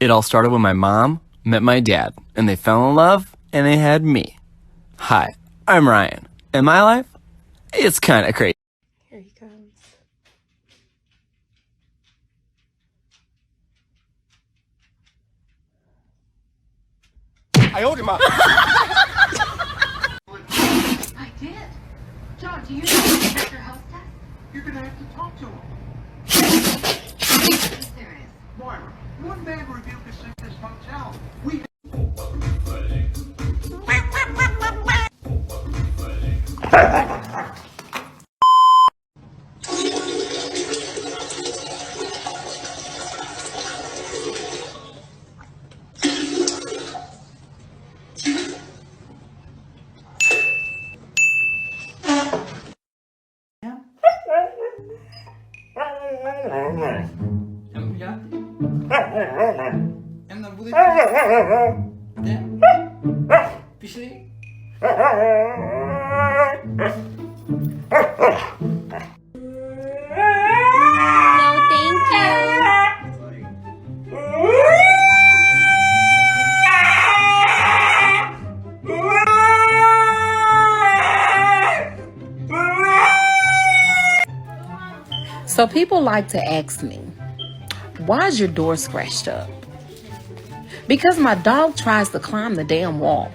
It all started when my mom met my dad, and they fell in love, and they had me. Hi, I'm Ryan, and my life, it's kind of crazy. Here he comes. I owed him up. I did. John, do you know Mr. Husky? You're gonna have to talk to him. Yes, there is. Moira, one man reviewed this in this motel. We No, thank you. So people like to ask me, why is your door scratched up? Because my dog tries to climb the damn wall.